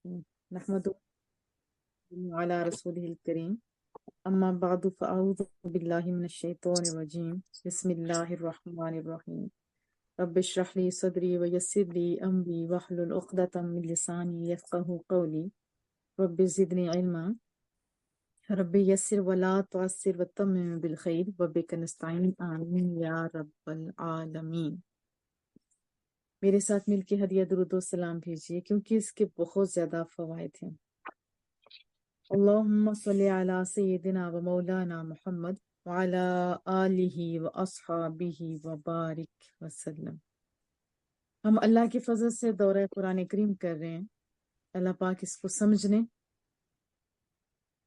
الرحيم نحمده على رسوله الكريم أما بعد فأعوذ بالله من الشيطان الرجيم بسم الله الرحمن الرحيم رب اشرح لي صدري ويسر لي أمري واحلل عقدة من لساني يفقهوا قولي رب زدني علما رب يسر ولا تعسر وتمم بالخير وبك نستعين آمين يا رب العالمين۔ میرے ساتھ مل کے ہدیہ درود و سلام بھیجیے کیونکہ اس کے بہت زیادہ فوائد ہیں۔ اللہم صلی علی سیدنا و مولانا محمد وعلی آلہ و اصحابہ وبارک وسلم۔ ہم اللہ کی فضل سے دورہ قرآن کریم کر رہے ہیں۔ اللہ پاک اس کو سمجھنے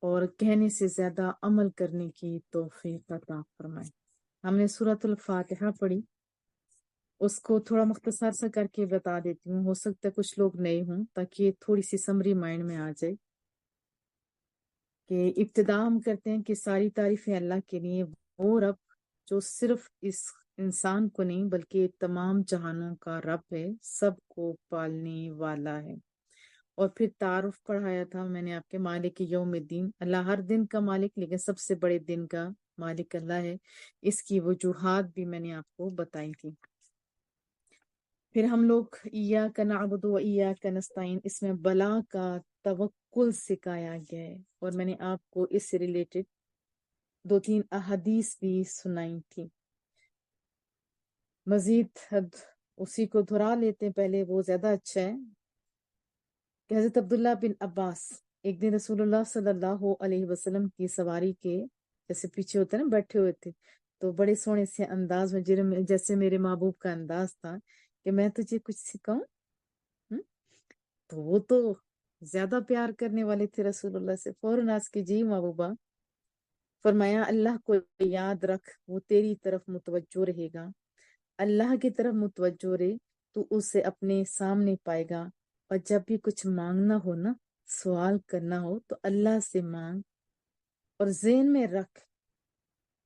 اور کہنے سے زیادہ عمل کرنے کی توفیق عطا فرمائے۔ ہم نے سورۃ الفاتحہ پڑھی، اس کو تھوڑا مختصر سا کر کے بتا دیتی ہوں، ہو سکتا ہے کچھ لوگ نئے ہوں تاکہ یہ تھوڑی سی سمری مائنڈ میں آ جائے کہ ابتدا ہم کرتے ہیں کہ ساری تعریفیں اللہ کے لیے، وہ رب جو صرف اس انسان کو نہیں بلکہ تمام جہانوں کا رب ہے، سب کو پالنے والا ہے۔ اور پھر تعارف پڑھایا تھا میں نے آپ کے مالک یوم الدین، اللہ ہر دن کا مالک لیکن سب سے بڑے دن کا مالک اللہ ہے۔ اس کی وجوہات بھی میں نے آپ کو بتائی تھی۔ پھر ہم لوگ ایاک نعبد و ایاک نستعین، اس میں بلا کا توکل سکھایا گیا ہے، اور میں نے آپ کو اس سے ریلیٹڈ 2-3 احادیث بھی سنائی تھی۔ مزید اسی کو دہرا لیتے ہیں پہلے، وہ زیادہ اچھا ہے کہ حضرت عبداللہ بن عباس ایک دن رسول اللہ صلی اللہ علیہ وسلم کی سواری کے جیسے پیچھے ہوتے ہیں نا، بیٹھے ہوئے تھے، تو بڑے سونے سے انداز میں جیسے میرے محبوب کا انداز تھا کہ میں تجھے کچھ سکھاؤں۔ تو وہ تو زیادہ پیار کرنے والے تھے رسول اللہ سے، فوراً عرض کی جی محبوبہ۔ فرمایا اللہ کو یاد رکھ، وہ تیری طرف متوجہ رہے گا، اللہ کی طرف متوجہ رہے تو اسے اپنے سامنے پائے گا، اور جب بھی کچھ مانگنا ہو نا، سوال کرنا ہو تو اللہ سے مانگ، اور ذہن میں رکھ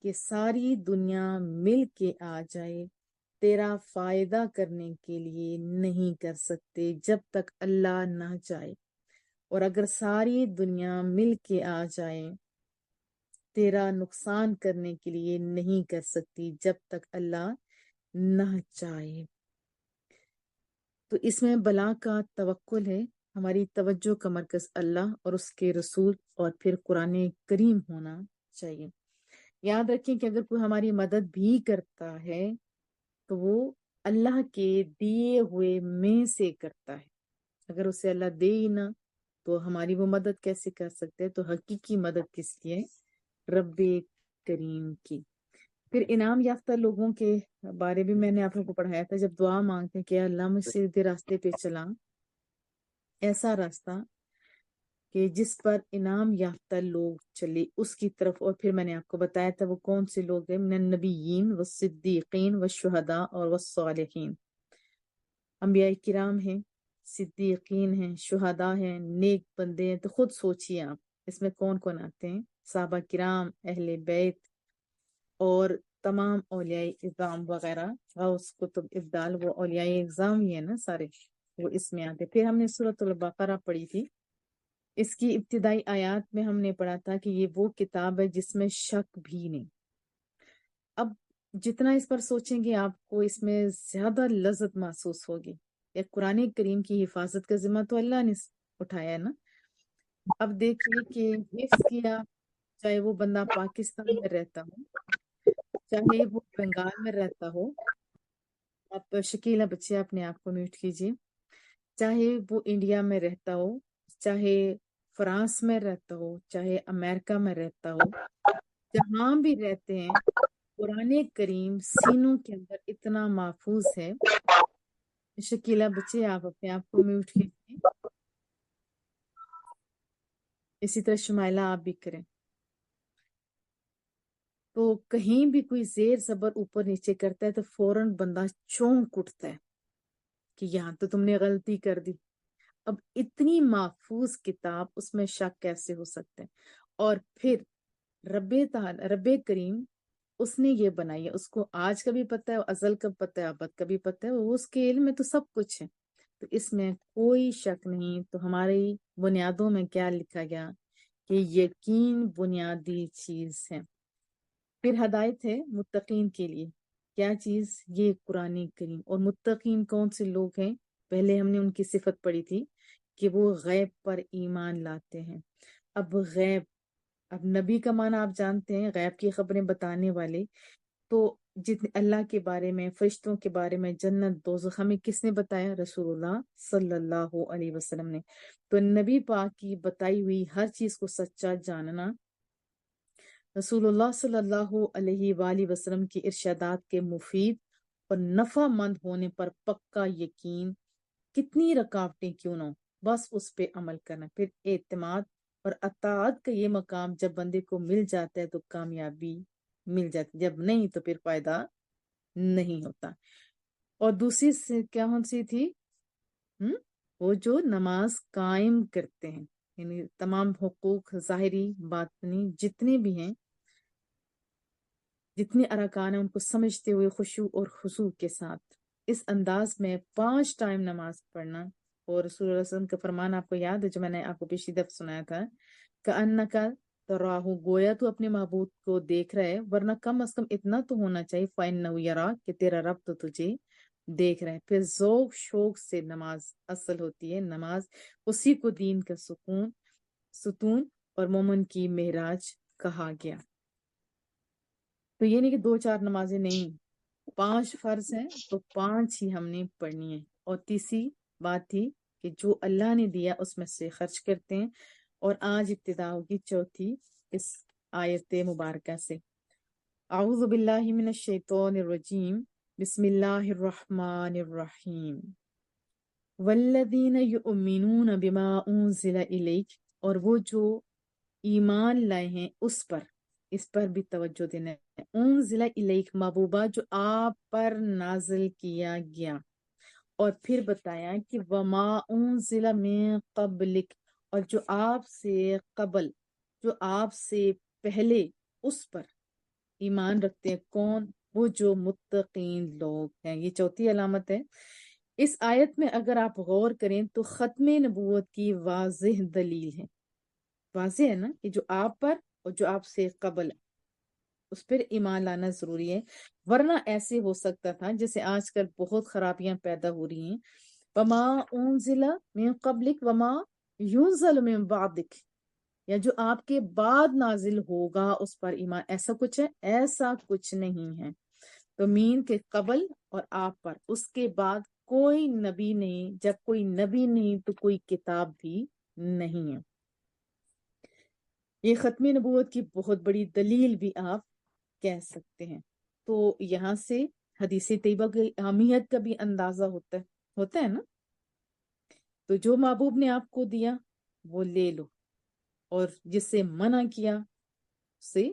کہ ساری دنیا مل کے آ جائے تیرا فائدہ کرنے کے لیے نہیں کر سکتے جب تک اللہ نہ چاہے، اور اگر ساری دنیا مل کے آ جائے تیرا نقصان کرنے کے لیے نہیں کر سکتی جب تک اللہ نہ چاہے۔ تو اس میں بلا کا توکل ہے، ہماری توجہ کا مرکز اللہ اور اس کے رسول اور پھر قرآن کریم ہونا چاہیے۔ یاد رکھیں کہ اگر کوئی ہماری مدد بھی کرتا ہے تو وہ اللہ کے دیے ہوئے میں سے کرتا ہے، اگر اسے اللہ دے ہی نہ تو ہماری وہ مدد کیسے کر سکتے ہیں؟ تو حقیقی مدد کس کی ہے؟ رب کریم کی۔ پھر انعام یافتہ لوگوں کے بارے بھی میں نے آپ کو پڑھایا تھا، جب دعا مانگتے ہیں کہ اللہ مجھ سے سیدھے راستے پہ چلا، ایسا راستہ کہ جس پر انعام یافتہ لوگ چلے اس کی طرف۔ اور پھر میں نے آپ کو بتایا تھا وہ کون سے لوگ ہیں، من النبیین والصدیقین والشہداء اور والصالحین۔ انبیاء کرام ہیں، صدیقین ہیں، شہداء ہیں، نیک بندے ہیں۔ تو خود سوچیے آپ اس میں کون کون آتے ہیں؟ صحابہ کرام، اہل بیت، اور تمام اولیاء اعظام وغیرہ، غوث قطب ابدال، وہ اولیاء اعظام ہی ہیں نا سارے، وہ اس میں آتے۔ پھر ہم نے سورۃ البقرہ پڑھی تھی، اس کی ابتدائی آیات میں ہم نے پڑھا تھا کہ یہ وہ کتاب ہے جس میں شک بھی نہیں۔ اب جتنا اس پر سوچیں گے آپ کو اس میں زیادہ لذت محسوس ہوگی۔ یا قرآن کریم کی حفاظت کا ذمہ تو اللہ نے اٹھایا ہے نا۔ اب دیکھیے کہ حفظ کیا، چاہے وہ بندہ پاکستان میں رہتا ہو، چاہے وہ بنگال میں رہتا ہو، آپ شکیلا بچے اپنے آپ کو میوٹ کیجیے، چاہے وہ انڈیا میں رہتا ہو، چاہے فرانس میں رہتا ہو، چاہے امریکہ میں رہتا ہو، جہاں بھی رہتے ہیں قرآن کریم سینوں کے اندر اتنا محفوظ ہے۔ شکیلا بچے آپ اپنے آپ کو میوٹ کیجیے، اسی طرح شمائلہ آپ بھی کریں۔ تو کہیں بھی کوئی زیر زبر اوپر نیچے کرتا ہے تو فوراً بندہ چونک اٹھتا ہے کہ یہاں تو تم نے غلطی کر دی۔ اب اتنی محفوظ کتاب، اس میں شک کیسے ہو سکتے ہیں؟ اور پھر رب کریم اس نے یہ بنائی ہے، اس کو آج کا بھی پتہ ہے، ازل کا پتہ ہے، ابد کا بھی پتہ ہے، وہ اس کے علم میں تو سب کچھ ہے۔ تو اس میں کوئی شک نہیں. تو ہماری بنیادوں میں کیا لکھا گیا کہ یقین بنیادی چیز ہے. پھر ہدایت ہے متقین کے لیے. کیا چیز؟ یہ قرآن کریم. اور متقین کون سے لوگ ہیں؟ پہلے ہم نے ان کی صفت پڑھی تھی کہ وہ غیب پر ایمان لاتے ہیں. اب غیب، اب نبی کا معنی آپ جانتے ہیں، غیب کی خبریں بتانے والے. تو جتنے اللہ کے بارے میں، فرشتوں کے بارے میں، جنت دوزخ ہمیں کس نے بتایا؟ رسول اللہ صلی اللہ علیہ وسلم نے. تو نبی پاک کی بتائی ہوئی ہر چیز کو سچا جاننا، رسول اللہ صلی اللہ علیہ وآلہ وسلم کی ارشادات کے مفید اور نفع مند ہونے پر پکا یقین، کتنی رکاوٹیں کیوں نہ ہو، بس اس پہ عمل کرنا. پھر اعتماد اور اطاعت کا یہ مقام جب بندے کو مل جاتا ہے تو کامیابی مل جاتی، جب نہیں تو پھر فائدہ نہیں ہوتا. اور دوسری سے کیا ہم سی تھی؟ وہ جو نماز قائم کرتے ہیں، یعنی تمام حقوق ظاہری باطنی جتنے بھی ہیں، جتنے ارکان ہیں، ان کو سمجھتے ہوئے خشوع اور خضوع کے ساتھ اس انداز میں 5 ٹائم نماز پڑھنا. اور رسول اللہ صلی اللہ علیہ وسلم کا فرمان آپ کو یاد ہے جو میں نے آپ کو پچھلی دفعہ سنایا تھا، کأنک تراہ، گویا تو اپنے معبود کو دیکھ رہا ہے، ورنہ کم از کم اتنا تو ہونا چاہیے فإنہ یراک، کہ تیرا رب تو تجھے دیکھ رہا ہے. پھر ذوق شوق سے نماز اصل ہوتی ہے. نماز اسی کو دین کا ستون اور مومن کی معراج کہا گیا. تو یہ نہیں کہ 2-4 نمازیں نہیں، 5 فرض ہیں تو 5 ہی ہم نے پڑھنی ہے. اور تیسری بات تھی کہ جو اللہ نے دیا اس میں سے خرچ کرتے ہیں. اور آج ابتدا ہوگی چوتھی اس آیت مبارکہ سے. اعوذ باللہ من الشیطان الرجیم، بسم اللہ الرحمن الرحیم. والذین یؤمنون بما انزل الیک، اور وہ جو ایمان لائے ہیں اس پر بھی توجہ دینا ہے. انزل الیک، محبوبہ جو آپ پر نازل کیا گیا. اور پھر بتایا کہ وما انزل من قبلک، اور جو آپ سے قبل، جو آپ سے پہلے اس پر ایمان رکھتے ہیں. کون؟ وہ جو متقین لوگ ہیں. یہ چوتھی علامت ہے. اس آیت میں اگر آپ غور کریں تو ختم نبوت کی واضح دلیل ہے. واضح ہے نا کہ جو آپ پر اور جو آپ سے قبل ہے اس پر ایمان لانا ضروری ہے. ورنہ ایسے ہو سکتا تھا جیسے آج کل بہت خرابیاں پیدا ہو رہی ہیں، وما انزل من قبلک وما ينزل من بعدک، یا جو آپ کے بعد نازل ہوگا اس پر ایمان. ایسا کچھ ہے؟ ایسا کچھ نہیں ہے. تو مین کے قبل اور آپ پر، اس کے بعد کوئی نبی نہیں. جب کوئی نبی نہیں تو کوئی کتاب بھی نہیں ہے. یہ ختم نبوت کی بہت بڑی دلیل بھی آپ کہہ سکتے ہیں. تو یہاں سے حدیث طیبہ کی اہمیت کا بھی اندازہ ہوتا ہے نا. تو جو محبوب نے آپ کو دیا وہ لے لو، اور جس سے منع کیا اس سے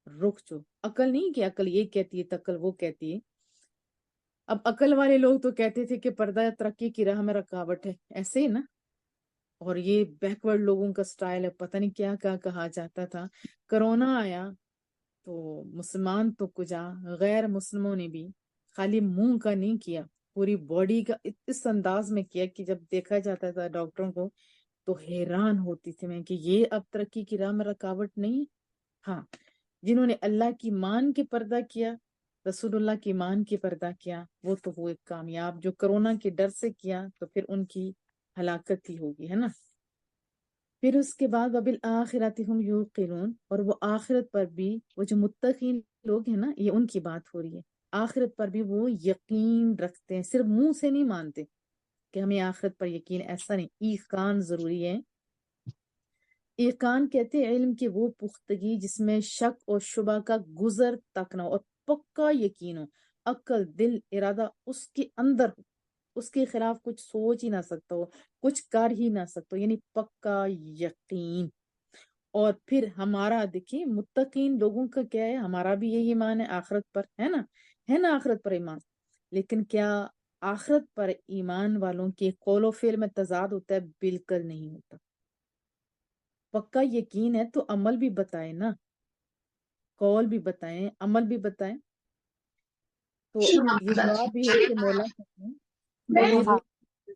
رک جو. عقل نہیں کہ عقل یہ کہتی ہے تو عقل وہ کہتی ہے. اب عقل والے لوگ تو کہتے تھے کہ پردہ ترقی کی راہ میں رکاوٹ ہے، ایسے ہی نا. اور یہ بیکورڈ لوگوں کا سٹائل ہے، پتہ نہیں کیا کیا کہا جاتا تھا. کرونا آیا تو مسلمان تو کجا، غیر مسلموں نے بھی خالی منہ کا نہیں کیا، پوری باڈی کا اس انداز میں کیا کہ جب دیکھا جاتا تھا ڈاکٹروں کو تو حیران ہوتی تھی میں کہ یہ اب ترقی کی راہ میں رکاوٹ نہیں. ہاں، جنہوں نے اللہ کی مان کے پردہ کیا، رسول اللہ کی مان کے پردہ کیا، وہ تو ہوئے کامیاب. جو کرونا کے ڈر سے کیا تو پھر ان کی ہلاکت ہی ہوگی، ہے نا. پھر اس کے بعد وبالآخرۃ ہم یوقنون، اور وہ آخرت پر بھی، وہ جو متقین لوگ ہیں نا، یہ ان کی بات ہو رہی ہے. آخرت پر بھی وہ یقین رکھتے ہیں، صرف منہ سے نہیں مانتے کہ ہمیں آخرت پر یقین. ایسا نہیں، ایقان ضروری ہے. ایقان کہتے ہیں علم کی وہ پختگی جس میں شک اور شبہ کا گزر تک نہ ہو، اور پکا یقین ہو. عقل، دل، ارادہ اس کے اندر ہو، اس کے خلاف کچھ سوچ ہی نہ سکتا ہو، کچھ کر ہی نہ سکتا ہو، یعنی پکا یقین. اور پھر ہمارا دیکھیں متقین لوگوں کا کیا ہے، ہمارا بھی یہی ایمان ہے آخرت پر، ہے نا آخرت پر ایمان. لیکن کیا آخرت پر ایمان والوں کے قول و فعل میں تضاد ہوتا ہے؟ بالکل نہیں ہوتا. پکا یقین ہے تو عمل بھی بتائیں نا، قول بھی بتائیں، عمل بھی بتائیں. تو یہ دعا بھی ہے کہ مولا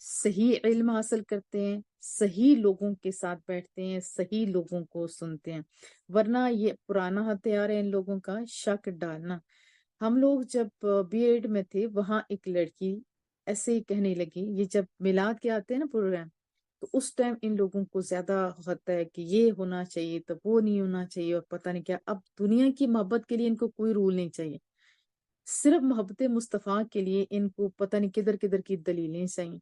صحیح علم حاصل کرتے ہیں، صحیح لوگوں کے ساتھ بیٹھتے ہیں، صحیح لوگوں کو سنتے ہیں، ورنہ یہ پرانا ہتھیار ہے ان لوگوں کا شک ڈالنا۔ ہم لوگ جب بی ایڈ میں تھے، وہاں ایک لڑکی ایسے ہی کہنے لگی، یہ جب میلاد کے آتے ہیں نا پروگرام، تو اس ٹائم ان لوگوں کو زیادہ ہوتا ہے کہ یہ ہونا چاہیے تو وہ نہیں ہونا چاہیے، اور پتہ نہیں کیا۔ اب دنیا کی محبت کے لیے ان کو کوئی رول نہیں چاہیے، صرف محبت مصطفیٰ کے لیے ان کو پتہ نہیں کدھر کدھر کی دلیلیں چاہیے۔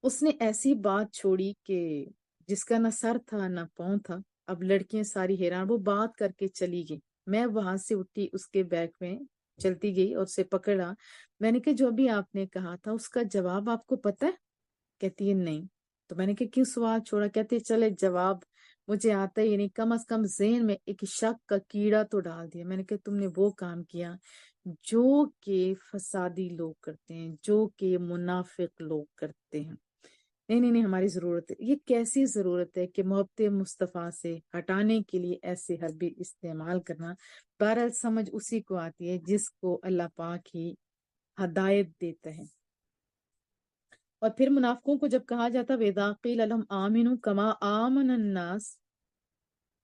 اس نے ایسی بات چھوڑی کہ جس کا نہ سر تھا نہ پاؤں تھا۔ اب لڑکیاں ساری حیران، وہ بات کر کے چلی گئی۔ میں وہاں سے اٹھی، اس کے بیک میں چلتی گئی اور اسے پکڑا۔ میں نے کہا جو ابھی آپ نے کہا تھا اس کا جواب آپ کو پتہ ہے؟ کہتی ہے نہیں۔ تو میں نے کہا کیوں سوال چھوڑا؟ کہتے چلے جواب مجھے آتا ہی نہیں، کم از کم ذہن میں ایک شک کا کیڑا تو ڈال دیا۔ میں نے کہا تم نے وہ کام کیا جو کہ فسادی لوگ کرتے ہیں، جو کہ منافق لوگ کرتے ہیں۔ نہیں نہیں نہیں، ہماری ضرورت ہے۔ یہ کیسی ضرورت ہے کہ محبت مصطفیٰ سے ہٹانے کے لیے ایسے حربی استعمال کرنا؟ بہرحال سمجھ اسی کو آتی ہے جس کو اللہ پاک ہی ہدایت دیتا ہے۔ اور پھر منافقوں کو جب کہا جاتا وَإِذَا قِيلَ لَهُمْ آمِنُوا كَمَا آمَنَ النَّاسُ،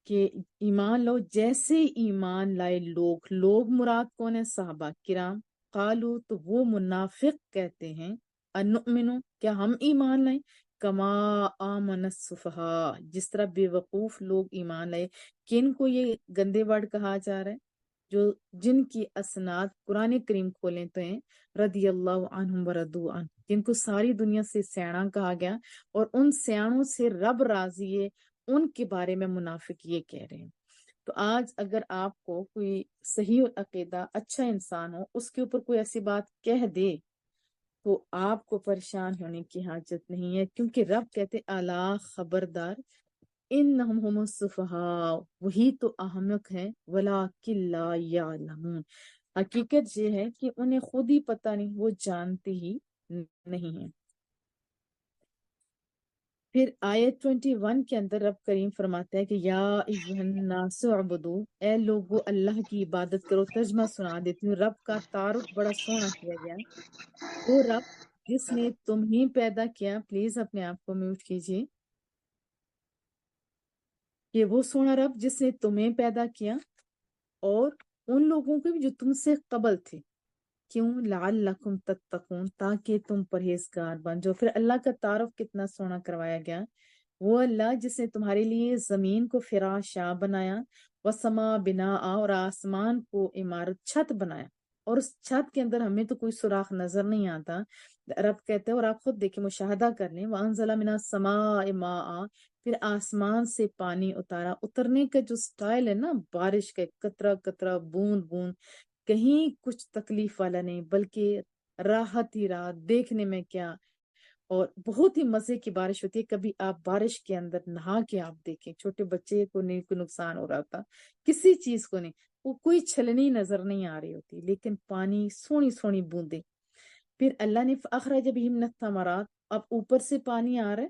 کہ ایمان لو جیسے ایمان لائے لوگ مراد کون ہے؟ صحابہ کرام۔ قالو، تو وہ منافق کہتے ہیں، انؤمنو، کیا ہم ایمان لائیں؟ کما آمن السفہاء، جس طرح بے وقوف لوگ ایمان لائے۔ کن کو یہ گندے ورڈ کہا جا رہا ہے؟ جو جن کی اسناد قرآن کریم کھولیں تو ہیں رضی اللہ عنہم ورضوا عنہ، جن کو ساری دنیا سے سیاح کہا گیا، اور ان سیاحوں سے رب راضی ہے، ان کے بارے میں منافق یہ کہہ رہے ہیں۔ تو آج اگر آپ کو کوئی صحیح عقیدہ اچھا انسان ہو، اس کے اوپر کوئی ایسی بات کہہ دے، تو آپ کو پریشان ہونے کی حاجت نہیں ہے، کیونکہ رب کہتے الا، خبردار، انہم هم السفہاء، وہی تو احمق ہیں، ولکن لا یعلمون، حقیقت یہ ہے کہ انہیں خود ہی پتہ نہیں، وہ جانتے ہی نہیں ہیں۔ پھر آیت 21 کے اندر رب کریم فرماتا ہے کہ یا ایھا الناس اعبدوا، اے لوگو اللہ کی عبادت کرو۔ ترجمہ سنا دیتی ہوں، رب کا تعارف بڑا سونا کیا گیا۔ وہ رب جس نے تمہیں پیدا کیا، پلیز اپنے آپ کو میوٹ کیجیے، کہ وہ سونا رب جس نے تمہیں پیدا کیا اور ان لوگوں کے بھی جو تم سے قبل تھے۔ کیوں؟ لعلکم تتقون، تاکہ تم پرہیزگار بن جاؤ۔ پھر اللہ کا تعارف کتنا سونا کروایا گیا۔ وہ اللہ جس نے تمہارے لیے زمین کو فراشا بنایا، وسما بنا، اور آسمان کو عمارت چھت بنایا، اور اس چھت کے اندر ہمیں تو کوئی سوراخ نظر نہیں آتا۔ رب کہتے ہیں، اور آپ خود دیکھیں، مشاہدہ کر لیں، وَأَنزَلَ مِنَ السَّمَاءِ مَاءً، پھر آسمان سے پانی اتارا۔ اترنے کا جو سٹائل ہے نا، بارش کا قطرہ قطرہ، بوند بوند، کہیں کچھ تکلیف والا نہیں، بلکہ راحت ہی راحت، دیکھنے میں کیا، اور بہت ہی مزے کی بارش ہوتی ہے۔ کبھی آپ بارش کے اندر نہا کے آپ دیکھیں، چھوٹے بچے کو نہیں کوئی نقصان ہو رہا ہوتا، کسی چیز کو نہیں، وہ کوئی چھلنی نظر نہیں آ رہی ہوتی، لیکن پانی، سونی سونی بوندیں۔ پھر اللہ نے اخرج بہ من الثمرات، اب اوپر سے پانی آ رہا ہے،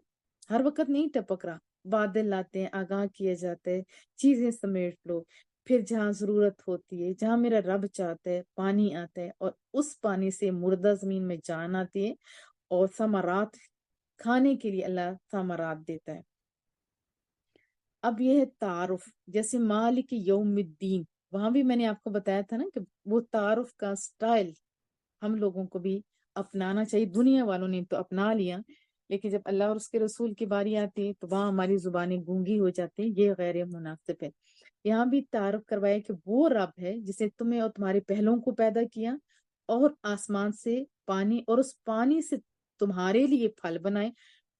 ہر وقت نہیں ٹپک رہا، بادل لاتے ہیں، آگاہ کیا جاتا ہے، چیزیں سمیٹ لو۔ پھر جہاں ضرورت ہوتی ہے، جہاں میرا رب چاہتا ہے، پانی آتا ہے، اور اس پانی سے مردہ زمین میں جان آتی ہے، اور ثمرات کھانے کے لیے اللہ ثمرات دیتا ہے۔ اب یہ ہے تعارف، جیسے مالک یوم الدین، وہاں بھی میں نے آپ کو بتایا تھا نا کہ وہ تعارف کا سٹائل ہم لوگوں کو بھی اپنانا چاہیے۔ دنیا والوں نے تو اپنا لیا، لیکن جب اللہ اور اس کے رسول کی باری آتی ہے تو وہاں ہماری زبانیں گونگی ہو جاتی ہیں، یہ غیر مناسب ہے۔ یہاں بھی تعارف کروایا کہ وہ رب ہے جس نے تمہیں اور تمہارے پہلوں کو پیدا کیا، اور آسمان سے پانی، اور اس پانی سے تمہارے لیے پھل بنائے۔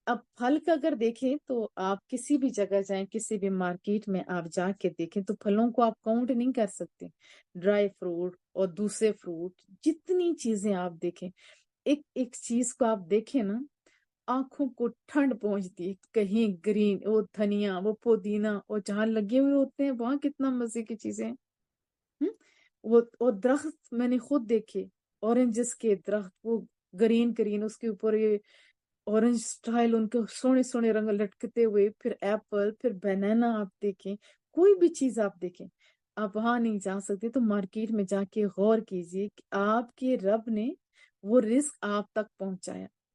اب پھل کا اگر دیکھیں تو آپ کسی بھی جگہ جائیں، کسی بھی مارکیٹ میں آپ جا کے دیکھیں تو پھلوں کو آپ کاؤنٹ نہیں کر سکتے، ڈرائی فروٹ اور دوسرے فروٹ، جتنی چیزیں آپ دیکھیں، ایک ایک چیز کو آپ دیکھیں نا، آنکھوں کو ٹھنڈ پہنچتی ہے۔ کہیں گرین، وہ دھنیا، وہ پودینہ، اور جہاں لگے ہوئے ہوتے ہیں وہاں کتنا مزے کی چیزیں ہیں۔ وہ اور درخت میں نے خود دیکھے، اورنجز کے درخت، وہ گرین گرین، اس کے اوپر یہ اورنج سٹائل، ان کے سونے سونے رنگ لٹکتے ہوئے، پھر ایپل، پھر بنانا، آپ دیکھیں کوئی بھی چیز آپ دیکھیں، آپ وہاں نہیں جا سکتے تو مارکیٹ میں جا کے غور کیجئے کہ آپ کے رب نے وہ رزق آپ تک پہنچایا۔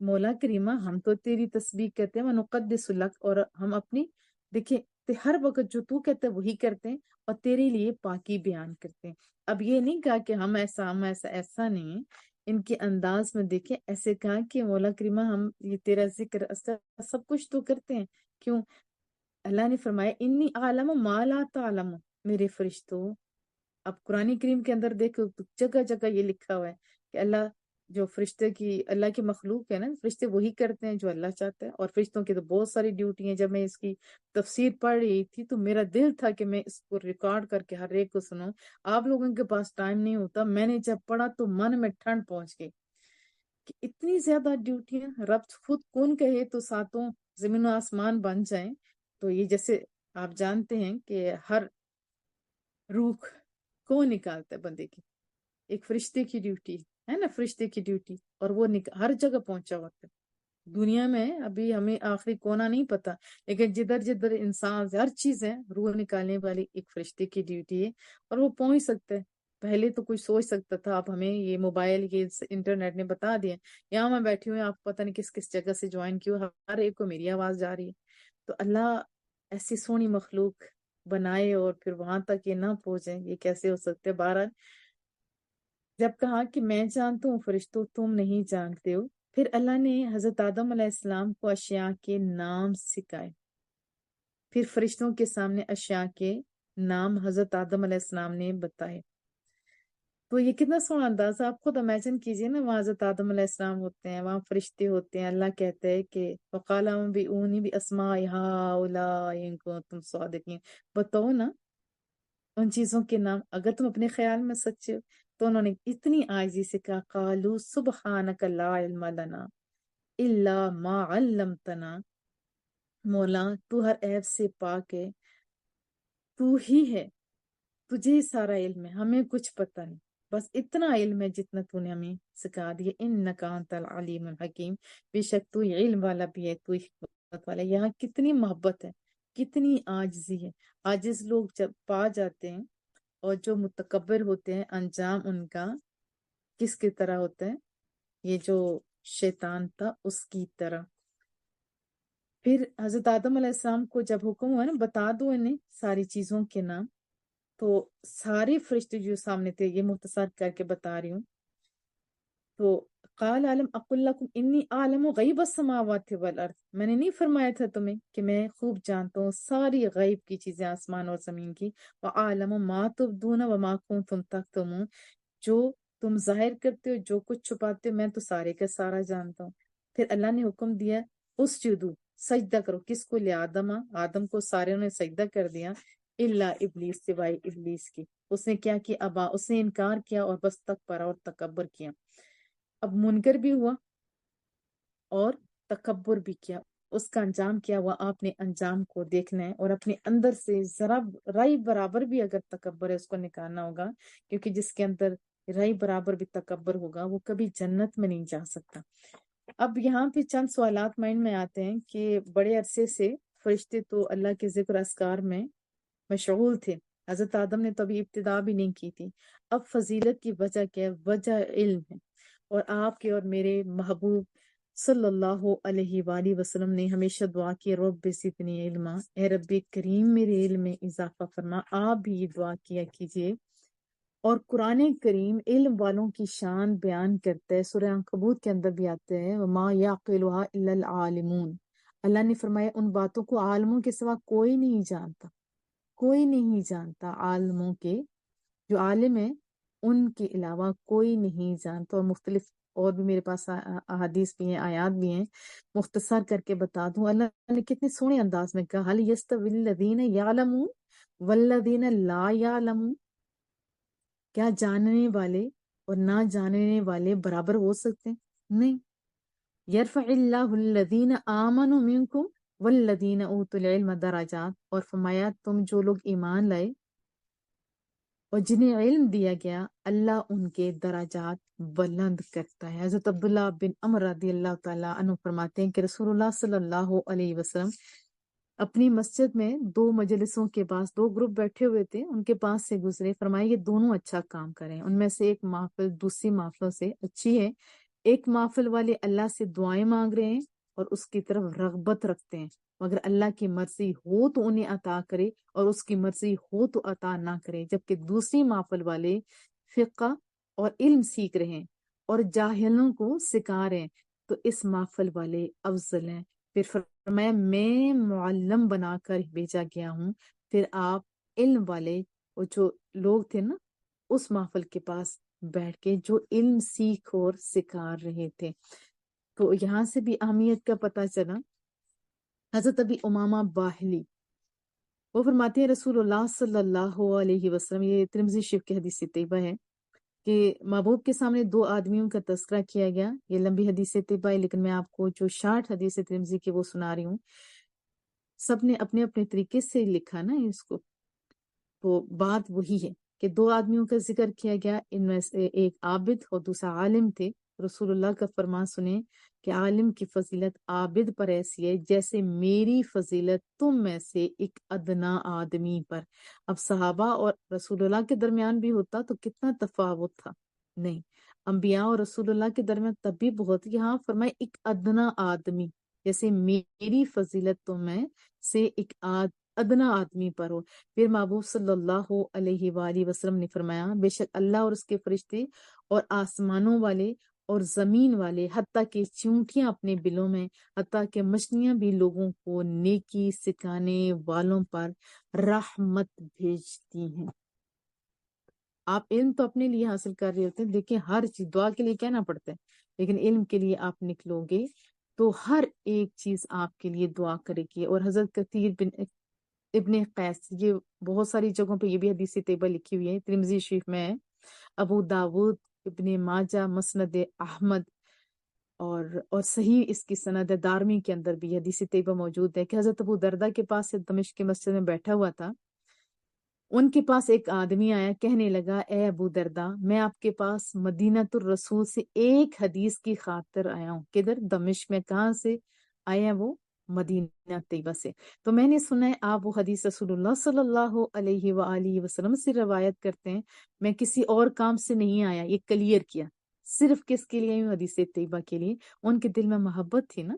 مولا کریمہ ہم تو تیری تسبیح کرتے ہیں وَنُقَدِّسُ لَكَ، اور ہم اپنی دیکھیں ہر وقت جو تو کہتے ہیں وہی کرتے ہیں اور تیرے لیے پاکی بیان کرتے ہیں۔ اب یہ نہیں کہا کہ ہم ایسا ایسا نہیں ہے، ان کے انداز میں دیکھیں ایسے کہا کہ مولا کریمہ ہم یہ تیرا ذکر اذکار سب کچھ تو کرتے ہیں، کیوں؟ اللہ نے فرمایا انی عالم ما لا تعلم، میرے فرشتوں۔ اب قرآن کریم کے اندر دیکھو تو جگہ جگہ یہ لکھا ہوا ہے کہ اللہ جو فرشتے کی اللہ کی مخلوق ہے نا، فرشتے وہی کرتے ہیں جو اللہ چاہتا ہے، اور فرشتوں کی تو بہت ساری ڈیوٹی ہیں۔ جب میں اس کی تفسیر پڑھ رہی تھی تو میرا دل تھا کہ میں اس کو ریکارڈ کر کے ہر ایک کو سنوں۔ آپ لوگوں کے پاس ٹائم نہیں ہوتا، میں نے جب پڑھا تو من میں ٹھنڈ پہنچ گئی کہ اتنی زیادہ ڈیوٹیاں رب خود کون کہے تو ساتوں زمین و آسمان بن جائیں۔ تو یہ جیسے آپ جانتے ہیں کہ ہر روح کون نکالتا ہے بندے کی، ایک فرشتے کی ڈیوٹی ہے نا، فرشتے کی ڈیوٹی، اور وہ ہر جگہ پہنچا ہوتا ہے دنیا میں۔ ابھی ہمیں آخری کونا نہیں پتا، لیکن جدھر جدھر انسان ہر چیز ہے، روح نکالنے والی ایک فرشتے کی ڈیوٹی ہے، اور وہ پہنچ سکتا ہے۔ پہلے تو کوئی سوچ سکتا تھا، اب ہمیں یہ موبائل یہ انٹرنیٹ نے بتا دیا، یہاں میں بیٹھی ہوئی آپ پتہ نہیں کس کس جگہ سے جوائن کی، ہر ایک کو میری آواز جا رہی ہے۔ تو اللہ ایسی سونی مخلوق بنائے اور پھر وہاں تک یہ نہ پہنچے، یہ کیسے ہو سکتے؟ بہرحال جب کہا کہ میں جانتا ہوں فرشتوں تم نہیں جانتے ہو، پھر اللہ نے حضرت آدم علیہ السلام کو اشیاء کے نام سکھائے، پھر فرشتوں کے سامنے اشیاء کے نام حضرت آدم علیہ السلام نے بتائے۔ تو یہ کتنا سونا انداز ہے، آپ خود امیجن کیجئے نا، وہاں حضرت آدم علیہ السلام ہوتے ہیں، وہاں فرشتے ہوتے ہیں، اللہ کہتے ہیں کہ وَقَالَ أَنبِئُونِي بِأَسْمَاءِ هَٰؤُلَاءِ إِن كُنتُمْ صَادِقِينَ، بتاؤ نا ان چیزوں کے نام اگر تم اپنے خیال میں سچے ہو۔ تو انہوں نے اتنی عاجزی سے کہا قالوا سبحانک لا علم لنا الا ما علمتنا، مولا تو ہر عیب سے پاک ہے، تو ہی ہے، تجھے ہی سارا علم ہے، ہمیں کچھ پتہ نہیں، بس اتنا علم ہے جتنا تو نے ہمیں سکھا دیا۔ انک انت العلیم الحکیم، بے شک تو ہی علم والا بھی ہے، تو ہی حکمت والا ہے۔ یہاں کتنی محبت ہے، کتنی عاجزی ہے۔ عاجز لوگ جب پا جاتے ہیں، اور جو متکبر ہوتے ہیں انجام ان کا کس کی طرح ہوتا ہے؟ یہ جو شیطان تھا اس کی طرح۔ پھر حضرت آدم علیہ السلام کو جب حکم ہوا نا بتا دو انہیں ساری چیزوں کے نام، تو سارے فرشتے جو سامنے تھے، یہ مختصر کر کے بتا رہی ہوں، تو قال عالم اقول لکم انی عالم غیب السماوات والارض، میں نے نہیں فرمایا تھا تمہیں کہ میں خوب جانتا ہوں ساری غیب کی چیزیں آسمان اور زمین کی، وعالم ما تبدون وما کنتم تکتمون، جو تم ظاہر کرتے ہو جو کچھ چھپاتے ہو میں تو سارے کا سارا جانتا ہوں۔ پھر اللہ نے حکم دیا اسجدو، سجدہ کرو، کس کو؟ لآدم، آدم کو سارے نے سجدہ کر دیا، الا ابلیس، سوائے ابلیس کی۔ اس نے کیا کیا؟ ابا، اس نے انکار کیا اور بس تکبر اور تکبر کیا۔ اب منکر بھی ہوا اور تکبر بھی کیا، اس کا انجام کیا ہوا آپ نے انجام کو دیکھنا ہے، اور اپنے اندر سے ذرا رائی برابر بھی اگر تکبر ہے اس کو نکالنا ہوگا، کیونکہ جس کے اندر رائی برابر بھی تکبر ہوگا وہ کبھی جنت میں نہیں جا سکتا۔ اب یہاں پہ چند سوالات مائنڈ میں آتے ہیں کہ بڑے عرصے سے فرشتے تو اللہ کے ذکر اذکار میں مشغول تھے، حضرت آدم نے تو ابھی ابتدا بھی نہیں کی تھی۔ اب فضیلت کی وجہ کیا ہے؟ وجہ علم ہے، اور آپ کے اور میرے محبوب صلی اللہ علیہ وآلہ وسلم نے ہمیشہ دعا کی رب زدنی علما، اے رب کریم میرے علم میں اضافہ فرما۔ آپ بھی یہ دعا کیا کیجئے۔ اور قرآن کریم علم والوں کی شان بیان کرتا ہے، سورہ عنکبوت کے اندر بھی آتے ہیں وما یعقلها الا العالمون، اللہ نے فرمایا ان باتوں کو عالموں کے سوا کوئی نہیں جانتا، کوئی نہیں جانتا، عالموں کے جو عالم ہیں ان کے علاوہ کوئی نہیں جانتا۔ اور مختلف اور بھی میرے پاس احادیث بھی ہیں، آیات بھی ہیں، مختصر کر کے بتا دوں۔ اللہ نے کتنے سونے انداز میں کہا هل يستوي الذين يعلمون والذين لا يعلمون، کیا جاننے والے اور نہ جاننے والے برابر ہو سکتے ہیں؟ نہیں۔ یرفع اللہ الذین آمنوا منکم والذین اوتوا العلم درجات، اور فرمایا تم جو لوگ ایمان لائے اور جنہیں علم دیا گیا اللہ ان کے درجات بلند کرتا ہے۔ حضرت عبداللہ بن عمر رضی اللہ تعالیٰ عنہ فرماتے ہیں کہ رسول اللہ صلی اللہ علیہ وسلم اپنی مسجد میں دو مجلسوں کے پاس دو گروپ بیٹھے ہوئے تھے، ان کے پاس سے گزرے، فرمایا یہ دونوں اچھا کام کریں، ان میں سے ایک محفل دوسری محفلوں سے اچھی ہے، ایک محفل والے اللہ سے دعائیں مانگ رہے ہیں اور اس کی طرف رغبت رکھتے ہیں، مگر اللہ کی مرضی ہو تو انہیں عطا کرے اور اس کی مرضی ہو تو عطا نہ کرے، جبکہ دوسری محفل والے فقہ اور علم سیکھ رہے ہیں اور جاہلوں کو سکھا رہے ہیں، تو اس محفل والے افضل ہیں۔ پھر فرمایا میں معلم بنا کر بھیجا گیا ہوں۔ پھر آپ علم والے وہ جو لوگ تھے نا اس محفل کے پاس بیٹھ کے جو علم سیکھ اور سکھا رہے تھے، تو یہاں سے بھی اہمیت کا پتہ چلا۔ حضرت ابی امامہ باہلی وہ فرماتے ہیں رسول اللہ صلی اللہ علیہ وسلم، یہ ترمذی شریف کی حدیث طیبہ ہے، کہ محبوب کے سامنے دو آدمیوں کا تذکرہ کیا گیا۔ یہ لمبی حدیث طیبہ ہے لیکن میں آپ کو جو شارٹ حدیث ترمذی کی وہ سنا رہی ہوں۔ سب نے اپنے اپنے طریقے سے لکھا نا اس کو، تو بات وہی ہے کہ دو آدمیوں کا ذکر کیا گیا، ان میں سے ایک عابد اور دوسرا عالم تھے۔ رسول اللہ کا فرمان سنیں کہ عالم کی فضیلت عابد پر ایسی ہے جیسے میری فضیلت تم میں سے ایک ادنا آدمی پر۔ اب صحابہ اور رسول اللہ کے درمیان بھی ہوتا تو کتنا تفاوت تھا، نہیں، انبیاء اور رسول اللہ کے درمیان تب بھی بہت، یہاں فرمائے ایک ادنا آدمی، جیسے میری فضیلت تم میں سے ایک ادنا آدمی پر ہو۔ پھر محبوب صلی اللہ علیہ وآلہ وسلم نے فرمایا بے شک اللہ اور اس کے فرشتے اور آسمانوں والے اور زمین والے، حتیٰ کہ چونٹیاں اپنے بلوں میں، حتیٰ کہ مچھلیاں بھی لوگوں کو نیکی سکھانے والوں پر رحمت بھیجتی ہیں۔ آپ علم تو اپنے لیے حاصل کر رہے ہوتے ہیں، دیکھیں ہر چیز دعا کے لیے کہنا پڑتا ہے، لیکن علم کے لیے آپ نکلو گے تو ہر ایک چیز آپ کے لیے دعا کرے گی۔ اور حضرت کثیر بن ابن قیس، یہ بہت ساری جگہوں پہ یہ بھی حدیث طیبہ لکھی ہوئی ہے، ترمذی شریف میں ہے، ابو داود، ابن ماجہ، مسند احمد اور صحیح اس کی سند دارمی کے اندر بھی حدیث طیبہ موجود ہے کہ حضرت ابو دردہ کے پاس سے دمشق کی مسجد میں بیٹھا ہوا تھا، ان کے پاس ایک آدمی آیا، کہنے لگا اے ابو دردہ میں آپ کے پاس مدینۃ الرسول سے ایک حدیث کی خاطر آیا ہوں۔ کدھر؟ دمشق میں۔ کہاں سے آیا وہ؟ مدینہ طیبہ سے۔ تو میں نے سنا ہے آپ وہ حدیث رسول اللہ صلی اللہ علیہ وآلہ وسلم سے روایت کرتے ہیں، میں کسی اور کام سے نہیں آیا، یہ کلیئر کیا، صرف کس کے لیے؟ حدیث طیبہ کے لیے۔ ان کے دل میں محبت تھی نا۔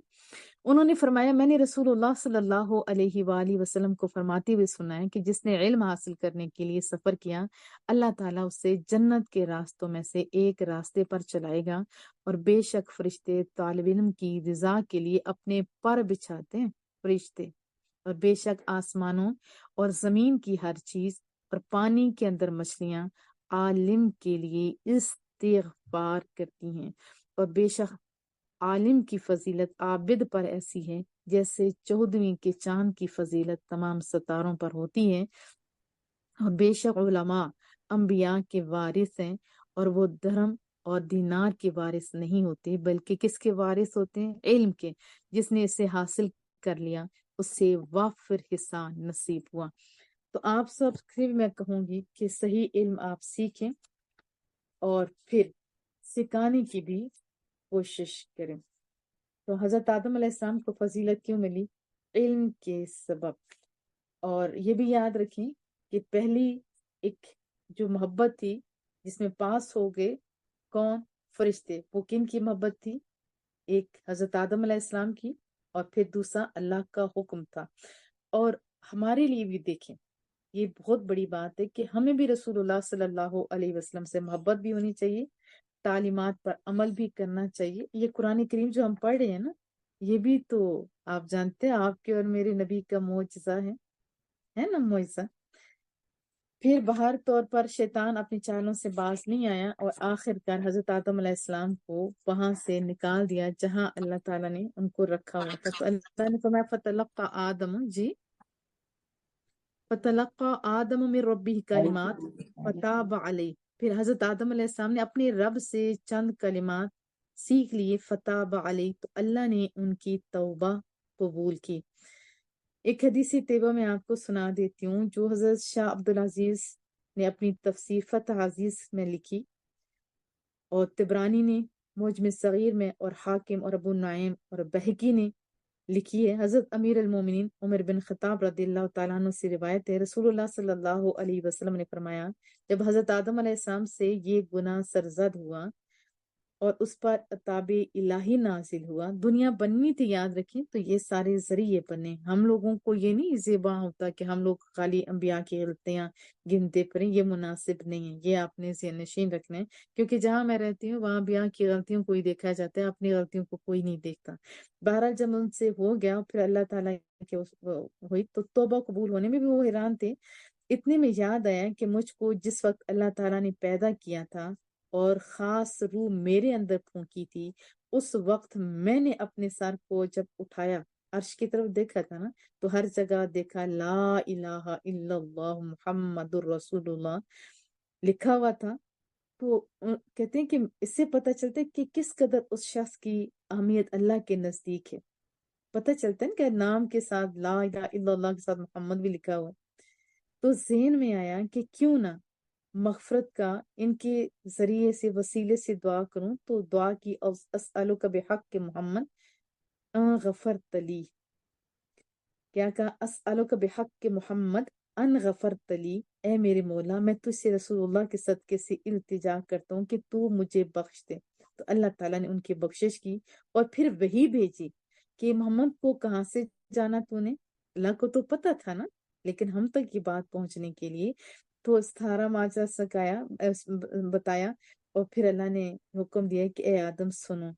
انہوں نے فرمایا میں نے رسول اللہ صلی اللہ علیہ وآلہ وسلم کو فرماتے ہوئے سنا ہے کہ جس نے علم حاصل کرنے کے لیے سفر کیا، اللہ تعالیٰ اسے جنت کے راستوں میں سے ایک راستے پر چلائے گا، اور بے شک فرشتے طالب علم کی رضا کے لیے اپنے پر بچھاتے ہیں، فرشتے، اور بے شک آسمانوں اور زمین کی ہر چیز اور پانی کے اندر مچھلیاں عالم کے لیے استغفار کرتی ہیں، اور بے شک عالم کی فضیلت عابد پر ایسی ہے جیسے 14ویں کے چاند کی فضیلت تمام ستاروں پر ہوتی ہے، اور بے شک علماء انبیاء کے وارث ہیں، اور وہ درہم اور دینار کے وارث نہیں ہوتے بلکہ کس کے وارث ہوتے ہیں؟ علم کے۔ جس نے اسے حاصل کر لیا اس سے وافر حصہ نصیب ہوا۔ تو آپ سب سے میں کہوں گی کہ صحیح علم آپ سیکھیں اور پھر سکھانے کی بھی کوشش کریں۔ تو حضرت آدم علیہ السلام کو فضیلت کیوں ملی؟ علم کے سبب۔ اور یہ بھی یاد رکھیں کہ پہلی ایک جو محبت تھی جس میں پاس ہو گئے کون؟ فرشتے۔ وہ کن کی محبت تھی؟ ایک حضرت آدم علیہ السلام کی، اور پھر دوسرا اللہ کا حکم تھا۔ اور ہمارے لیے بھی دیکھیں یہ بہت بڑی بات ہے کہ ہمیں بھی رسول اللہ صلی اللہ علیہ وسلم سے محبت بھی ہونی چاہیے، تعلیمات پر عمل بھی کرنا چاہیے۔ یہ قرآن کریم جو ہم پڑھ رہے ہیں نا، یہ بھی تو آپ جانتے ہیں آپ کے اور میرے نبی کا معجزہ ہے نا، معجزہ۔ پھر بہر طور پر شیطان اپنی چالوں سے باز نہیں آیا، اور آخر کار حضرت آدم علیہ السلام کو وہاں سے نکال دیا جہاں اللہ تعالیٰ نے ان کو رکھا ہوا تھا۔ تو اللہ نے فرمایا فتلقى آدم، جی، فتلقى آدم من ربه کلمات فتاب علیہ، پھر حضرت آدم علیہ السلام نے اپنے رب سے چند کلمات سیکھ لیے، فتاب علیہ، تو اللہ نے ان کی توبہ قبول کی۔ ایک حدیث طیبہ میں آپ کو سنا دیتی ہوں جو حضرت شاہ عبدالعزیز نے اپنی تفسیر فتح عزیز میں لکھی، اور طبرانی نے معجم صغیر میں، اور حاکم اور ابو نعیم اور بہقی نے لکھی ہے۔ حضرت امیر المومنین عمر بن خطاب رضی اللہ تعالیٰ عنہ سے روایت ہے، رسول اللہ صلی اللہ علیہ وسلم نے فرمایا جب حضرت آدم علیہ السلام سے یہ گناہ سرزد ہوا اور اس پر عطاب الہی نازل ہوا. دنیا بننی تھی، یاد رکھیں، تو یہ سارے ذریعے بنے. ہم لوگوں کو یہ نہیں زیبا ہوتا کہ ہم لوگ خالی انبیاء کی غلطیاں گنتے پھریں، یہ مناسب نہیں ہے. یہ آپ نے ذہن نشین رکھنا ہے، کیونکہ جہاں میں رہتی ہوں وہاں انبیاء کی غلطیوں کو ہی دیکھا جاتا ہے، اپنی غلطیوں کو کوئی نہیں دیکھتا. بہرحال جب ان سے ہو گیا پھر اللہ تعالیٰ کی ہوئی تو توبہ قبول ہونے میں بھی وہ حیران تھے. اتنے میں یاد آیا کہ مجھ کو جس وقت اللہ تعالیٰ نے پیدا کیا تھا اور خاص روح میرے اندر پھونکی تھی، اس وقت میں نے اپنے سر کو جب اٹھایا، عرش کی طرف دیکھا تھا نا، تو ہر جگہ دیکھا لا الہ الا اللہ محمد الرسول اللہ لکھا ہوا تھا. تو کہتے ہیں کہ اس سے پتہ چلتا ہے کہ کس قدر اس شخص کی اہمیت اللہ کے نزدیک ہے. پتہ چلتا ہے نا کہ نام کے ساتھ لا الہ الا اللہ کے ساتھ محمد بھی لکھا ہوا ہے. تو ذہن میں آیا کہ کیوں نہ مغفرت کا ان کے ذریعے سے، وسیلے سے دعا کروں. تو دعا کی، اسألک بحق کے محمد ان غفرت لی. کیا کہا؟ اسألک بحق کے محمد ان غفرت لی، اے میرے مولا میں تجھ سے رسول اللہ کے صدقے سے التجا کرتا ہوں کہ تو مجھے بخش دے. تو اللہ تعالیٰ نے ان کی بخشش کی اور پھر وہی بھیجی کہ محمد کو کہاں سے جانا تو نے. اللہ کو تو پتہ تھا نا، لیکن ہم تک یہ بات پہنچنے کے لیے تو سارا ماجرا سکایا، بتایا. اور پھر اللہ نے حکم دیا کہ اے آدم سنو.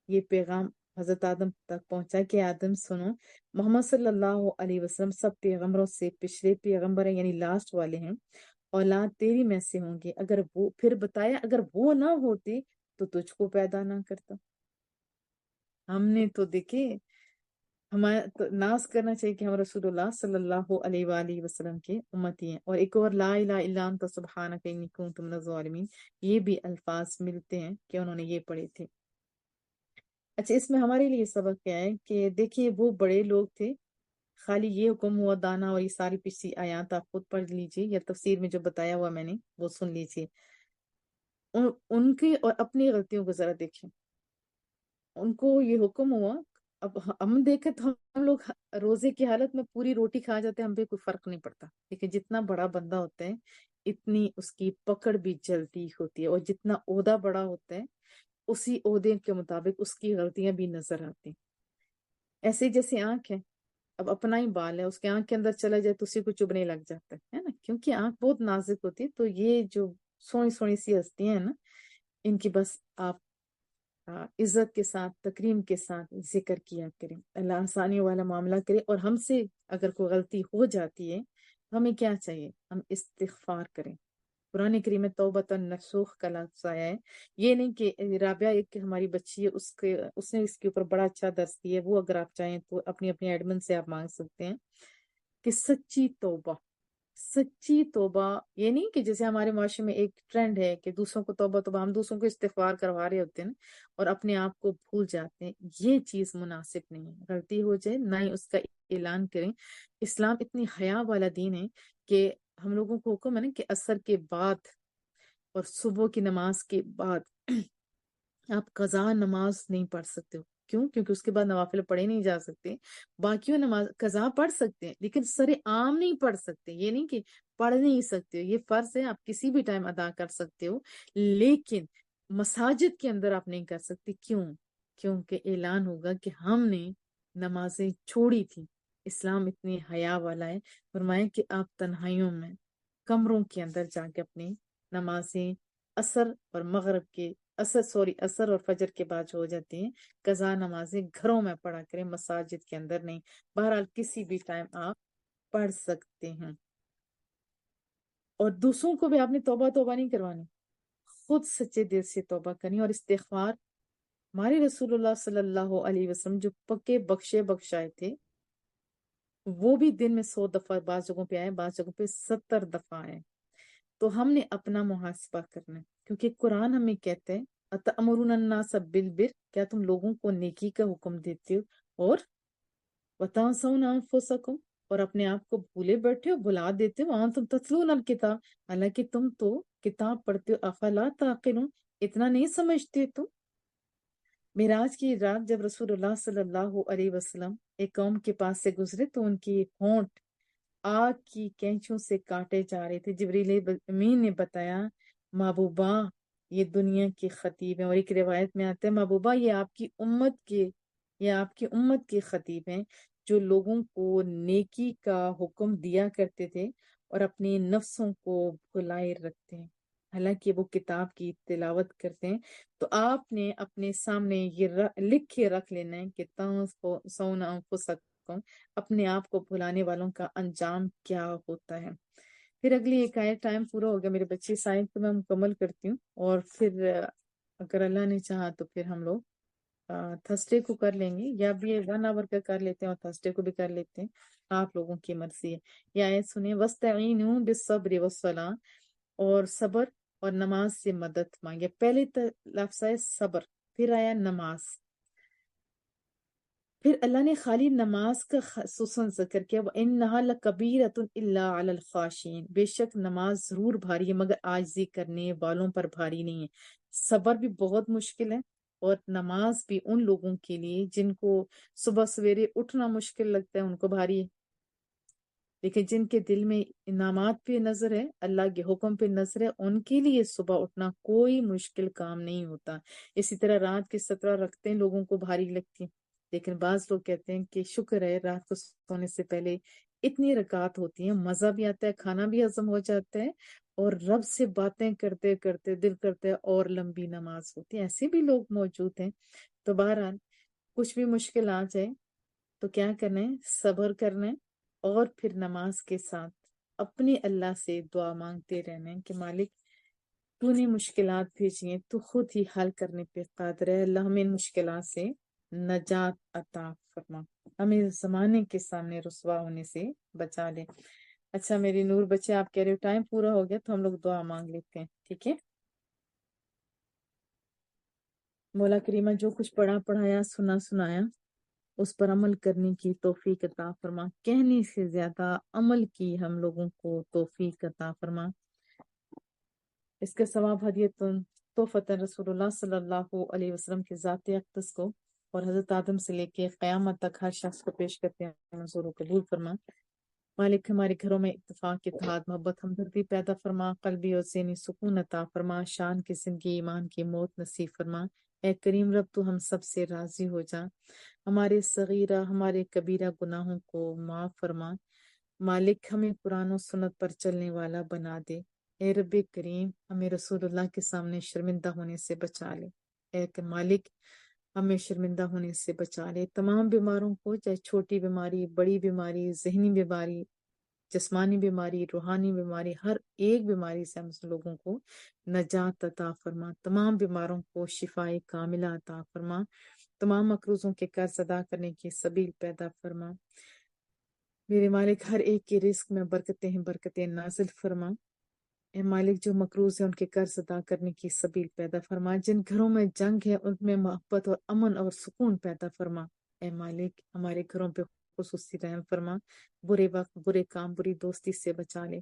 یہ پیغام حضرت آدم تک پہنچا کہ آدم سنو، محمد صلی اللہ علیہ وسلم سب پیغمبروں سے پچھلے پیغمبر ہیں، یعنی لاسٹ والے ہیں. اولاد تیری میں سے ہوں گے. اگر وہ، پھر بتایا، اگر وہ نہ ہوتے تو تجھ کو پیدا نہ کرتا. ہم نے تو دیکھے، ہمارا تو ناز کرنا چاہیے کہ ہم رسول اللہ صلی اللہ علیہ وآلہ وسلم کے امتی ہیں. اور ایک اور لا الہ الا انت سبحانک انی کنت من الظالمین، یہ بھی الفاظ ملتے ہیں کہ انہوں نے یہ پڑھے تھے. اچھا، اس میں ہمارے لیے سبق کیا ہے کہ دیکھیے وہ بڑے لوگ تھے. خالی یہ حکم ہوا دانا، اور یہ ساری پچھلی آیات آپ خود پڑھ لیجیے یا تفسیر میں جو بتایا ہوا میں نے وہ سن لیجیے. ان کی اور اپنی غلطیوں کو ذرا دیکھیں. ان کو یہ حکم ہوا. اب ہم دیکھیں تو ہم لوگ روزے کی حالت میں پوری روٹی کھا جاتے ہیں، ہم پہ کوئی فرق نہیں پڑتا. لیکن جتنا بڑا بندہ ہوتا ہے اتنی اس کی پکڑ بھی جلدی ہوتی ہے، اور جتنا عہدہ بڑا ہوتا ہے اسی عہدے کے مطابق اس کی غلطیاں بھی نظر آتی ہیں. ایسے جیسے آنکھ ہے، اب اپنا ہی بال ہے، اس کے آنکھ کے اندر چلا جائے تو اسی کو چبھنے لگ جاتا ہے نا، کیونکہ آنکھ بہت نازک ہوتی ہے. تو یہ جو سونی سونی سی ہستیاں ہیں نا، ان کی بس آپ عزت کے ساتھ، تکریم کے ساتھ ذکر کیا کریں. اللہ آسانی والا معاملہ کرے. اور ہم سے اگر کوئی غلطی ہو جاتی ہے تو ہمیں کیا چاہیے؟ ہم استغفار کریں. قرآن کریم میں توبۃ نصوح کا لفظ آیا ہے. یہ نہیں کہ رابعہ ایک ہماری بچی ہے، اس نے اس کے اوپر بڑا اچھا درس دیا ہے، وہ اگر آپ چاہیں تو اپنی ایڈمن سے آپ مانگ سکتے ہیں کہ سچی توبہ. سچی توبہ یہ نہیں کہ جیسے ہمارے معاشرے میں ایک ٹرینڈ ہے کہ دوسروں کو توبہ توبہ، ہم دوسروں کو استغفار کروا رہے ہوتے ہیں اور اپنے آپ کو بھول جاتے ہیں. یہ چیز مناسب نہیں ہے. غلطی ہو جائے نہ ہی اس کا اعلان کریں. اسلام اتنی حیا والا دین ہے کہ ہم لوگوں کو حکم ہے نا کہ عصر کے بعد اور صبح کی نماز کے بعد آپ قضا نماز نہیں پڑھ سکتے ہو. کیوں؟ کیونکہ اس کے بعد نوافل پڑھے نہیں جا سکتے. باقیوں نماز قضا پڑھ سکتے ہیں لیکن سر عام نہیں پڑھ سکتے. یہ نہیں کہ پڑھ نہیں سکتے ہو، یہ فرض ہے، آپ کسی بھی ٹائم ادا کر سکتے ہو، لیکن مساجد کے اندر آپ نہیں کر سکتے. کیوں؟ کیونکہ اعلان ہوگا کہ ہم نے نمازیں چھوڑی تھی. اسلام اتنی حیا والا ہے، فرمائیں کہ آپ تنہائیوں میں کمروں کے اندر جا کے اپنی نمازیں عصر اور مغرب کے عصر اور فجر کے بعد جو ہو جاتی ہیں قضا نمازیں گھروں میں پڑھا کریں، مساجد کے اندر نہیں. بہرحال کسی بھی ٹائم آپ پڑھ سکتے ہیں. اور دوسروں کو بھی آپ نے توبہ توبہ نہیں کروانی، خود سچے دل سے توبہ کرنی. اور استغفار، ہمارے رسول اللہ صلی اللہ علیہ وسلم جو پکے بخشے بخشائے تھے وہ بھی دن میں 100 دفعہ، بعض جگہوں پہ آئے، بعض جگہوں پہ 70 دفعہ آئے. تو ہم نے اپنا محاسبہ کرنا ہے، کیونکہ قرآن ہمیں کہتے ہیں اتأمرون الناس بالبر، کیا تم لوگوں کو نیکی کا حکم دیتے ہو اور وتنسون انفسکم، اور اپنے آپ کو بھولے بیٹھے ہو، بھلا دیتے ہو. وانتم تتلون الکتاب، حالانکہ تم تو کتاب پڑھتے ہو. افلا تعقلون، اتنا نہیں سمجھتے تم. معراج کی رات جب رسول اللہ صلی اللہ علیہ وسلم ایک قوم کے پاس سے گزرے تو ان کی ہونٹ آگ کی کینچوں سے کاٹے جا رہے تھے. جبریل امین نے بتایا محبوبہ یہ دنیا کی خطیب ہیں، اور ایک روایت میں آتا ہے محبوبہ یہ آپ کی امت کے خطیب ہیں جو لوگوں کو نیکی کا حکم دیا کرتے تھے اور اپنے نفسوں کو بھلائے رکھتے ہیں، حالانکہ وہ کتاب کی تلاوت کرتے ہیں۔ تو آپ نے اپنے سامنے یہ لکھ کے رکھ لینا ہے کہ تنسون انفسکم، اپنے آپ کو بھلانے والوں کا انجام کیا ہوتا ہے۔ پھر اگلی ایک آیت، ٹائم پورا ہو گیا میرے بچے، اس آیت کو میں مکمل کرتی ہوں، اور پھر اگر اللہ نے چاہا تو پھر ہم لوگ تھرسڈے کو کر لیں گے، یا بھی 1 آور کا کر لیتے ہیں اور تھرسڈے کو بھی کر لیتے ہیں، آپ لوگوں کی مرضی ہے۔ یہ آیت سنیں، وَاسْتَعِینُوا بِالصَّبْرِ وَالصَّلَاةِ، اور صبر اور نماز سے مدد مانگے۔ پہلے لفظ ہے صبر، پھر آیا نماز، پھر اللہ نے خالی نماز کا خصوصاً ذکر کیا، وَإِنَّهَا لَكَبِيرَةٌ إِلَّا عَلَى الْخَاشِعِينَ، بے شک نماز ضرور بھاری ہے مگر عاجزی کرنے والوں پر بھاری نہیں ہے۔ صبر بھی بہت مشکل ہے، اور نماز بھی ان لوگوں کے لیے جن کو صبح سویرے اٹھنا مشکل لگتا ہے، ان کو بھاری ہے، لیکن جن کے دل میں انعامات پہ نظر ہے، اللہ کے حکم پہ نظر ہے، ان کے لیے صبح اٹھنا کوئی مشکل کام نہیں ہوتا۔ اسی طرح رات کی 17 رکعتیں لوگوں کو بھاری لگتی ہیں، لیکن بعض لوگ کہتے ہیں کہ شکر ہے رات کو سونے سے پہلے اتنی رکعت ہوتی ہیں، مزہ بھی آتا ہے، کھانا بھی ہضم ہو جاتا ہے، اور رب سے باتیں کرتے کرتے دل کرتے ہیں اور لمبی نماز ہوتی ہے۔ ایسے بھی لوگ موجود ہیں۔ تو بہرحال کچھ بھی مشکل آ جائے تو کیا کرنا ہے، صبر کرنا ہے، اور پھر نماز کے ساتھ اپنے اللہ سے دعا مانگتے رہنا ہے کہ مالک تو نے مشکلات بھیجی ہیں، تو خود ہی حل کرنے پہ قادر ہے، اللہ ہمیں ان مشکلات سے نجات عطا فرما، ہمیں اس زمانے کے سامنے رسوا ہونے سے بچا لے۔ اچھا میری نور بچے، آپ کہہ رہے ہو ٹائم پورا ہو گیا، تو ہم لوگ دعا مانگ لیتے ہیں، ٹھیک ہے؟ مولا کریمہ جو کچھ پڑھا پڑھایا سنا سنایا اس پر عمل کرنے کی توفیق عطا فرما، کہنے سے زیادہ عمل کی ہم لوگوں کو توفیق عطا فرما۔ اس کا ثواب ہدیت تحفۃ رسول اللہ صلی اللہ علیہ وسلم کی ذات اقدس کو اور حضرت آدم سے لے کے قیامت تک ہر شخص کو پیش کرتے ہیں، منظور و قبول فرما۔ مالک ہمارے گھروں میں اتفاق، اتحاد، محبت، ہمدردی پیدا فرما، قلبی اور ذہنی سکون عطا فرما، شان کی زندگی، ایمان کی موت نصیب فرما۔ اے کریم رب تو ہم سب سے راضی ہو جا، ہمارے صغیرہ ہمارے کبیرہ گناہوں کو معاف فرما۔ مالک ہمیں قرآن و سنت پر چلنے والا بنا دے۔ اے رب کریم ہمیں رسول اللہ کے سامنے شرمندہ ہونے سے بچا لے۔ اے کہ مالک ہمیں شرمندہ ہونے سے بچا لے، تمام بیماروں کو، چاہے چھوٹی بیماری، بڑی بیماری، ذہنی بیماری، جسمانی بیماری، روحانی بیماری، ہر ایک بیماری سے ہم لوگوں کو نجات عطا فرما، تمام بیماروں کو شفاء کاملہ عطا فرما، تمام مقروضوں کے قرض ادا کرنے کی سبیل پیدا فرما۔ میرے مالک ہر ایک کے رزق میں برکتیں نازل فرما۔ اے مالک جو مقروض ہیں ان کے قرض ادا کرنے کی سبیل پیدا فرما، جن گھروں میں جنگ ہے ان میں محبت اور امن اور سکون پیدا فرما۔ اے مالک ہمارے گھروں پہ خصوصی رحم فرما، برے وقت، برے کام، بری دوستی سے بچا لے،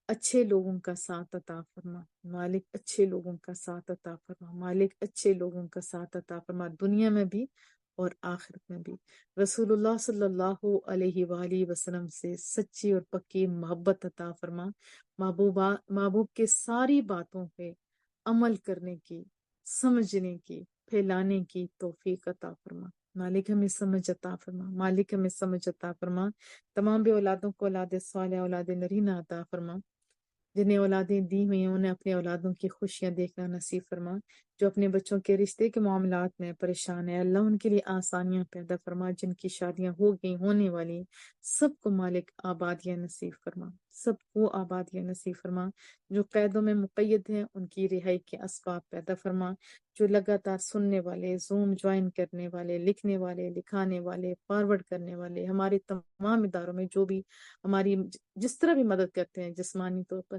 اچھے لوگوں کا ساتھ عطا فرما۔ مالک اچھے لوگوں کا ساتھ عطا فرما، مالک اچھے لوگوں کا ساتھ عطا فرما، دنیا میں بھی اور آخرت میں بھی۔ رسول اللہ صلی اللہ علیہ وآلہ وسلم سے سچی اور پکی محبت عطا فرما، محبوب کے ساری باتوں پہ عمل کرنے کی، سمجھنے کی، پھیلانے کی توفیق عطا فرما۔ مالک ہمیں سمجھ عطا فرما، مالک ہمیں سمجھ عطا فرما، تمام بھی اولادوں کو اولاد صالح، اولاد نرینہ عطا فرما، جنہیں اولادیں دی ہوئی ہیں انہیں اپنے اولادوں کی خوشیاں دیکھنا نصیب فرما، جو اپنے بچوں کے رشتے کے معاملات میں پریشان ہے اللہ ان کے لیے آسانیاں پیدا فرما، جن کی شادیاں ہو گئی، ہونے والی ہیں، سب کو مالک آبادیاں نصیب فرما، سب کو آبادیاں نصیب فرما، جو قیدوں میں مقید ہیں ان کی رہائی کے اسباب پیدا فرما، جو لگاتار سننے والے، زوم جوائن کرنے والے، لکھنے والے، لکھانے والے، فارورڈ کرنے والے، ہمارے تمام اداروں میں جو بھی ہماری جس طرح بھی مدد کرتے ہیں، جسمانی طور پر،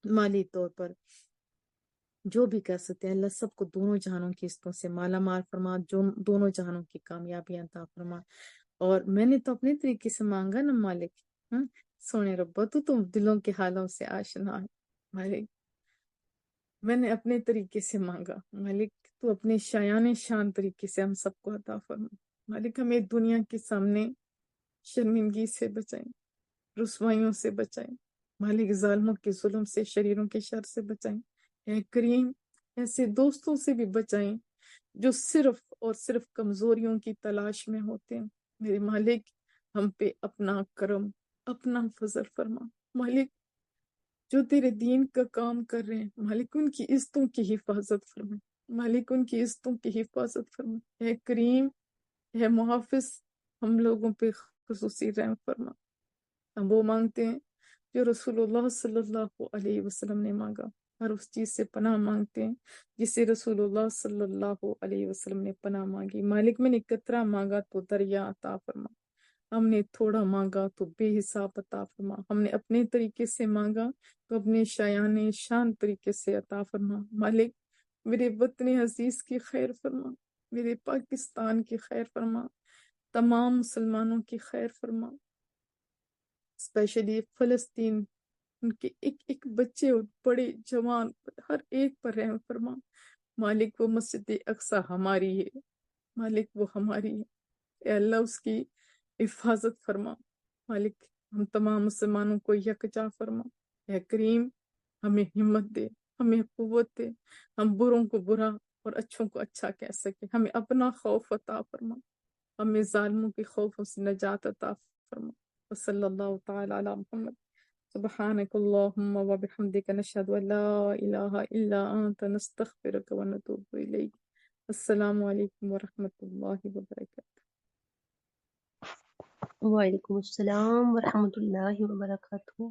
مالی طور پر، جو بھی کر سکتے ہیں، اللہ سب کو دونوں جہانوں کی قسطوں سے مالا مال فرما، جو دونوں جہانوں کی کامیابی عطا فرما۔ اور میں نے تو اپنے طریقے سے مانگا نا مالک، ہاں سونے ربا تو تم دلوں کے حالوں سے آشنا ہے مالک، میں نے اپنے طریقے سے مانگا مالک، تو اپنے شایان شان طریقے سے ہم سب کو عطا فرما۔ مالک ہمیں دنیا کے سامنے شرمندگی سے بچائیں، رسوائیوں سے بچائیں، مالک ظالموں کے ظلم سے، شریروں کے شر سے بچائیں۔ اے کریم ایسے دوستوں سے بھی بچائیں جو صرف اور صرف کمزوریوں کی تلاش میں ہوتے ہیں۔ میرے مالک ہم پہ اپنا کرم، اپنا فضل فرما۔ مالک جو تیرے دین کا کام کر رہے ہیں، مالک ان کی عزتوں کی حفاظت فرما، مالک ان کی عزتوں کی حفاظت فرما۔ اے کریم، اے محافظ، ہم لوگوں پہ خصوصی رحم فرما۔ ہم وہ مانگتے ہیں جو رسول اللہ صلی اللہ علیہ وسلم نے مانگا، ہر اس چیز سے پناہ مانگتے ہیں جسے رسول اللہ صلی اللہ علیہ وسلم نے پناہ مانگی۔ مالک میں نے قطرہ مانگا تو دریا عطا فرما، ہم نے تھوڑا مانگا تو بے حساب عطا فرما، ہم نے اپنے طریقے سے مانگا تو اپنے شایان شان طریقے سے عطا فرما۔ مالک میرے وطن عزیز کی خیر فرما، میرے پاکستان کی خیر فرما، تمام مسلمانوں کی خیر فرما، اسپیشلی فلسطین، ان کے ایک ایک بچے اور بڑے جوان ہر ایک پر رحم فرما۔ مالک وہ مسجد اقصی ہماری ہے، مالک وہ ہماری ہے، اے اللہ اس کی حفاظت فرما۔ مالک ہم تمام مسلمانوں کو یکجا فرما۔ اے کریم ہمیں ہمت دے، ہمیں قوت دے، ہم بروں کو برا اور اچھوں کو اچھا کہہ سکے، ہمیں اپنا خوف عطا فرما، ہمیں ظالموں کے خوفوں سے نجات عطا فرما۔ وصلی اللہ تعالی علی محمد۔ سبحانک اللہم وبحمدک، نشہد ان لا الہ الا انت، نستغفرک ونتوب الیک۔ السلام علیکم ورحمۃ اللہ وبرکاتہ۔ وعلیکم السلام ورحمۃ اللہ وبرکاتہ۔